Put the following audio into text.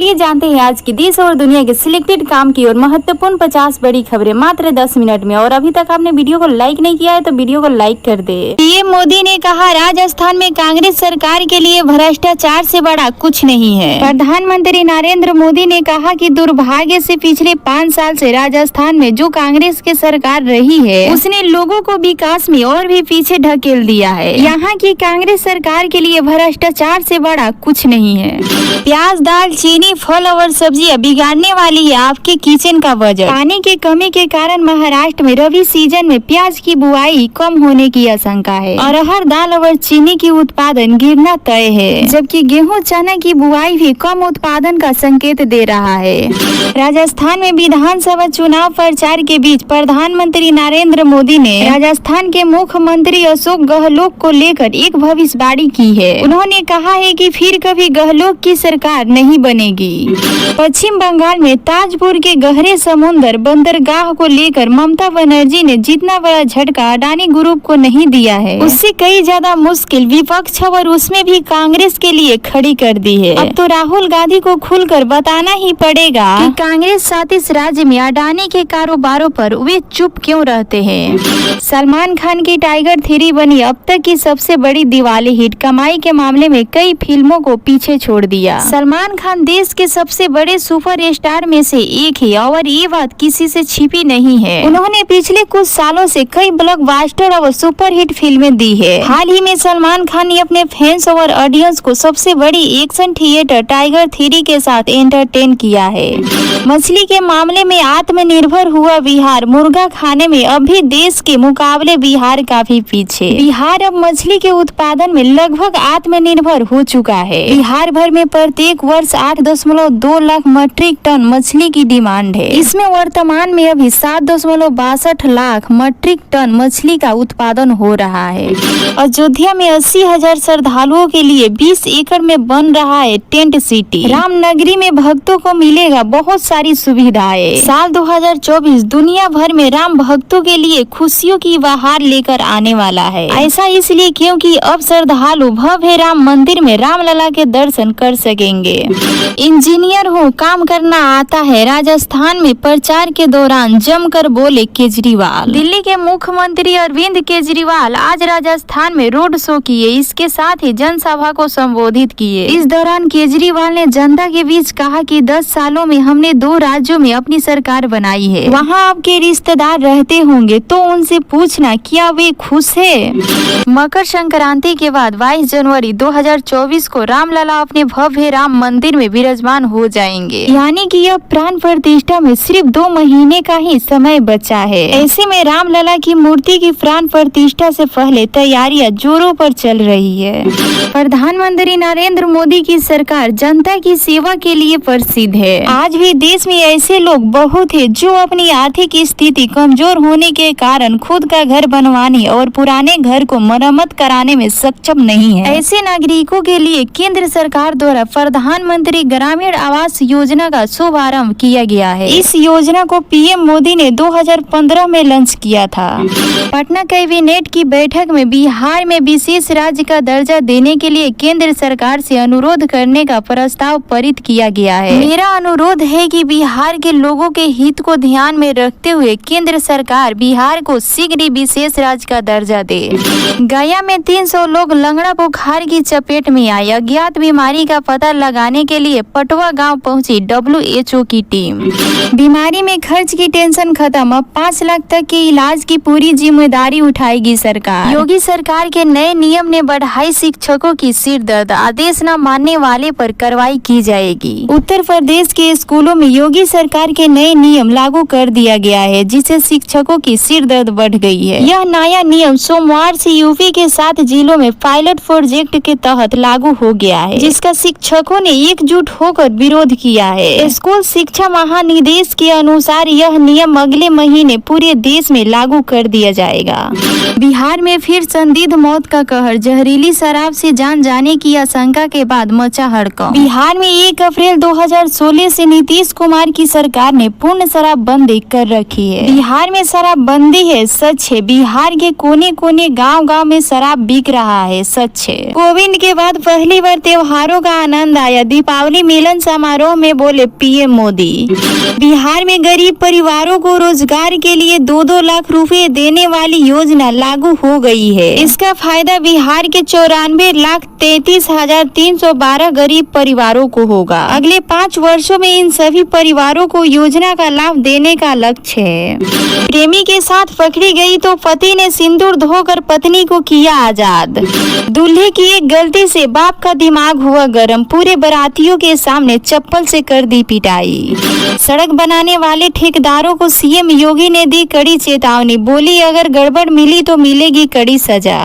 चलिए जानते हैं आज की देश और दुनिया के सिलेक्टेड काम की और महत्वपूर्ण 50 बड़ी खबरें मात्र 10 मिनट में। और अभी तक आपने वीडियो को लाइक नहीं किया है तो वीडियो को लाइक कर दे। पीएम मोदी ने कहा, राजस्थान में कांग्रेस सरकार के लिए भ्रष्टाचार से बड़ा कुछ नहीं है। प्रधानमंत्री नरेंद्र मोदी ने कहा कि दुर्भाग्य से पिछले 5 साल से राजस्थान में जो कांग्रेस की सरकार रही है उसने लोगों को विकास में और भी पीछे ढकेल दिया है। यहाँ की कांग्रेस सरकार के लिए भ्रष्टाचार से बड़ा कुछ नहीं है। प्याज, दाल, चीनी, फल और सब्जियां बिगाड़ने वाली है आपके किचन का बजट। पानी की कमी के कारण महाराष्ट्र में रबी सीजन में प्याज की बुआई कम होने की आशंका है। अरहर दाल और चीनी की उत्पादन गिरना तय है, जबकि गेहूं, चना की बुआई भी कम उत्पादन का संकेत दे रहा है। राजस्थान में विधानसभा चुनाव प्रचार के बीच प्रधानमंत्री नरेंद्र मोदी ने राजस्थान के मुख्यमंत्री अशोक गहलोत को लेकर एक भविष्यवाणी की है। उन्होंने कहा है कि फिर कभी गहलोत की सरकार नहीं बनेगी। पश्चिम बंगाल में ताजपुर के गहरे समुद्र बंदरगाह को लेकर ममता बनर्जी ने जितना बड़ा झटका अडानी ग्रुप को नहीं दिया है, उससे कई ज्यादा मुश्किल विपक्ष और उसमें भी कांग्रेस के लिए खड़ी कर दी है। अब तो राहुल गांधी को खुलकर बताना ही पड़ेगा कि कांग्रेस शासित राज्य में अडानी के कारोबारों पर वे चुप क्यों रहते हैं। सलमान खान की टाइगर 3 बनी अब तक की सबसे बड़ी दिवाली हिट। कमाई के मामले में कई फिल्मों को पीछे छोड़ दिया। सलमान खान देश के सबसे बड़े सुपर स्टार में से एक है और ये बात किसी से छिपी नहीं है। उन्होंने पिछले कुछ सालों से कई ब्लॉकबस्टर और सुपर हिट फिल्में दी है। हाल ही में सलमान खान ने अपने फैंस और ऑडियंस को सबसे बड़ी एक्शन थिएटर टाइगर 3 के साथ एंटरटेन किया है। मछली के मामले में आत्मनिर्भर हुआ बिहार। मुर्गा खाने में अभी देश के मुकाबले बिहार काफी पीछे। बिहार अब मछली के उत्पादन में लगभग आत्मनिर्भर हो चुका है। बिहार भर में प्रत्येक वर्ष 8.2 लाख मीट्रिक टन मछली की डिमांड है। इसमें वर्तमान में अभी 7.62 लाख मीट्रिक टन मछली का उत्पादन हो रहा है। अयोध्या में 80,000 श्रद्धालुओं के लिए 20 एकड़ में बन रहा है टेंट सिटी। रामनगरी में भक्तों को मिलेगा बहुत सारी सुविधाएं। साल 2024 दुनिया भर में राम भक्तों के लिए खुशियों की बहार लेकर आने वाला है। ऐसा इसलिए क्योंकि अब श्रद्धालु भव्य राम मंदिर में रामलला के दर्शन कर सकेंगे। इंजीनियर हूँ, काम करना आता है। राजस्थान में प्रचार के दौरान जमकर बोले केजरीवाल। दिल्ली के मुख्यमंत्री अरविंद केजरीवाल आज राजस्थान में रोड शो किए। इसके साथ ही जनसभा को संबोधित किए। इस दौरान केजरीवाल ने जनता के बीच कहा कि 10 सालों में हमने 2 राज्यों में अपनी सरकार बनाई है। वहाँ आपके रिश्तेदार रहते होंगे तो उनसे पूछना क्या वे खुश है। मकर संक्रांति के बाद 22 जनवरी 2024 को रामलला अपने भव्य राम मंदिर में विराजमान हो जाएंगे। यानी कि अब प्राण प्रतिष्ठा में सिर्फ 2 महीने का ही समय बचा है। ऐसे में रामलला की मूर्ति की प्राण प्रतिष्ठा से पहले तैयारियां जोरों पर चल रही है। प्रधानमंत्री नरेंद्र मोदी की सरकार जनता की सेवा के लिए प्रसिद्ध है। आज भी देश में ऐसे लोग बहुत है जो अपनी आर्थिक स्थिति कमजोर होने के कारण खुद का घर बनवाने और पुराने घर को मरम्मत कराने में सक्षम नहीं है। ऐसे नागरिकों के लिए केंद्र सरकार द्वारा प्रधानमंत्री ग्रामीण आवास योजना का शुभारंभ किया गया है। इस योजना को पीएम मोदी ने 2015 में लॉन्च किया था। पटना कैबिनेट की बैठक में बिहार में विशेष राज्य का दर्जा देने के लिए केंद्र सरकार से अनुरोध करने का प्रस्ताव पारित किया गया है। मेरा अनुरोध है कि बिहार के लोगों के हित को ध्यान में रखते हुए केंद्र सरकार बिहार को शीघ्र ही विशेष राज्य का दर्जा दे। गया में 300 लोग लंगड़ा बुखार की चपेट में आए। अज्ञात बीमारी का पता लगाने के लिए पटवा गांव पहुंची WHO की टीम। बीमारी में खर्च की टेंशन खत्म। अब 5 लाख तक के इलाज की पूरी जिम्मेदारी उठाएगी सरकार। योगी सरकार के नए नियम ने बढ़ाई शिक्षकों की सिरदर्द। आदेश न मानने वाले पर कार्रवाई की जाएगी। उत्तर प्रदेश के स्कूलों में योगी सरकार के नए नियम लागू कर दिया गया है, जिससे शिक्षकों की सिरदर्द बढ़ गई है। यह नया नियम सोमवार से यूपी के 7 जिलों में पायलट प्रोजेक्ट के तहत लागू हो गया है, जिसका शिक्षकों ने एकजुट होकर विरोध किया है। स्कूल शिक्षा महानिदेश के अनुसार यह नियम अगले महीने पूरे देश में लागू कर दिया जाएगा। बिहार में फिर संदिग्ध मौत का कहर। जहरीली शराब से जान जाने की आशंका के बाद मचा हड़कंप। बिहार में 1 अप्रैल 2016 से नीतीश कुमार की सरकार ने पूर्ण शराबबंदी कर रखी है। बिहार में शराबबंदी है, सच है। बिहार के कोने कोने गांव-गांव में शराब बिक रहा है, सच है। कोविड के बाद पहली बार त्योहारों का आनंद आया। दीपावली में मिलन समारोह में बोले पीएम मोदी। बिहार में गरीब परिवारों को रोजगार के लिए 2-2 लाख रुपए देने वाली योजना लागू हो गई है। इसका फायदा बिहार के 94,33,312 गरीब परिवारों को होगा। अगले 5 वर्षों में इन सभी परिवारों को योजना का लाभ देने का लक्ष्य है। प्रेमी के साथ पकड़ी गई तो पति ने सिंदूर धोकर पत्नी को किया आजाद। दूल्हे की एक गलती से बाप का दिमाग हुआ गरम, पूरे बारातियों के सामने चप्पल से कर दी पिटाई। सड़क बनाने वाले ठेकेदारों को सीएम योगी ने दी कड़ी चेतावनी, बोली अगर गड़बड़ मिली तो मिलेगी कड़ी सजा।